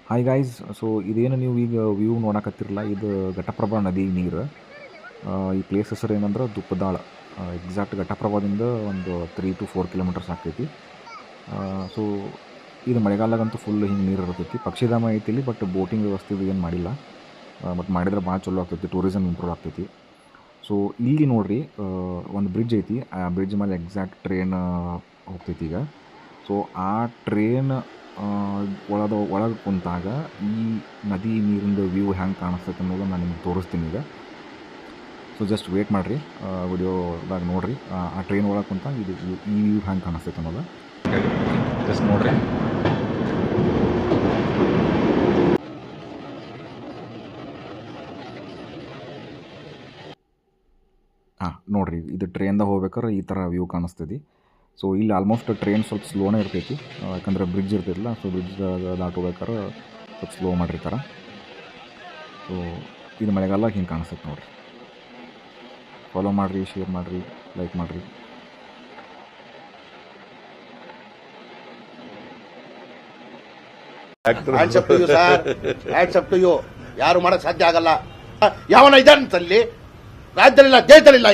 Hi guys, so ಇದೇನು ನೀವು ಈಗ ವ್ಯೂ ನೋಡಕತ್ತಿರಲ್ಲ, ಇದು ಘಟಪ್ರಭಾ ನದಿ ನೀರು. ಈ ಪ್ಲೇಸ್ ಹೆಸರು ಏನಂದ್ರೆ ದುಪ್ಪದಾಳ. ಎಕ್ಸಾಕ್ಟ್ ಘಟಪ್ರಭಾದಿಂದ ಒಂದು 3 to 4 ಕಿಲೋಮೀಟರ್ಸ್ ಆಗ್ತೈತಿ. ಸೊ ಇದು ಮಳೆಗಾಲಗಂತೂ ಫುಲ್ ಹಿಂಗೆ ನೀರು ಇರ್ತೈತಿ. ಪಕ್ಷಿಧಾಮ ಐತಿ ಇಲ್ಲಿ, ಬಟ್ ಬೋಟಿಂಗ್ ವ್ಯವಸ್ಥೆ ಏನು ಮಾಡಿಲ್ಲ. ಬಟ್ ಮಾಡಿದ್ರೆ ಭಾಳ ಚಲೋ ಆಗ್ತೈತಿ, ಟೂರಿಸಮ್ ಇಂಪ್ರೂವ್ ಆಗ್ತೈತಿ. ಸೊ ಇಲ್ಲಿ ನೋಡಿರಿ, ಒಂದು ಬ್ರಿಡ್ಜ್ ಐತಿ. ಆ ಬ್ರಿಡ್ಜ್ ಮೇಲೆ ಎಕ್ಸಾಕ್ಟ್ ಟ್ರೈನ್ ಹೋಗ್ತೈತಿ ಈಗ. ಸೊ ಆ ಟ್ರೈನ್ ಒಳಗೆ ಕುಂತಾಗ ಈ ನದಿ ನೀರಿಂದ ವ್ಯೂ ಹೆಂಗೆ ಕಾಣಿಸ್ತೈತೆ ಅನ್ನೋದು ನಾನು ನಿಮ್ಗೆ ತೋರಿಸ್ತೀನಿ ಈಗ. ಸೊ ಜಸ್ಟ್ ವೇಟ್ ಮಾಡಿರಿ, ವಿಡಿಯೋದಾಗ ನೋಡಿರಿ. ಆ ಟ್ರೈನ್ ಒಳಗೆ ಕುಂತಾಗ ಇದು ಈ ವ್ಯೂ ಹೆಂಗೆ ಕಾಣಿಸ್ತೈತೆ ಅನ್ನೋದು ಜಸ್ಟ್ ನೋಡಿರಿ. ನೋಡಿರಿ, ಇದು ಟ್ರೈನ್ದಾಗ ಹೋಗ್ಬೇಕಾದ್ರೆ ಈ ಥರ ವ್ಯೂ ಕಾಣಿಸ್ತೈತಿ. ಸೊ ಇಲ್ಲಿ ಆಲ್ಮೋಸ್ಟ್ ಟ್ರೈನ್ ಸ್ವಲ್ಪ ಸ್ಲೋನೇ ಇರ್ತೈತಿ, ಯಾಕಂದ್ರೆ ಬ್ರಿಡ್ಜ್ ಇರ್ತೈತಿಲ್ಲ. ಸೊ ಬ್ರಿಡ್ಜ್ ದಾಟೋಬೇಕಾದ್ರೆ ಸ್ವಲ್ಪ ಸ್ಲೋ ಮಾಡಿರ್ತಾರೆ. ಸೊ ಇದು ಮಳೆಗಾಲ ಹಿಂಗೆ ಕಾಣಿಸ್ತೈತೆ ನೋಡಿರಿ. ಫಾಲೋ ಮಾಡಿರಿ, ಶೇರ್ ಮಾಡಿರಿ, ಲೈಕ್ ಮಾಡಿರಿ. ಯಾರು ಮಾಡಕ್ ಸಾಧ್ಯ ಆಗಲ್ಲ. ಯಾವನ ಇದ್ದಾನಲ್ಲಿ ರಾಜ್ಯದಲ್ಲಿಲ್ಲ, ದೇಶದಲ್ಲಿಲ್ಲ.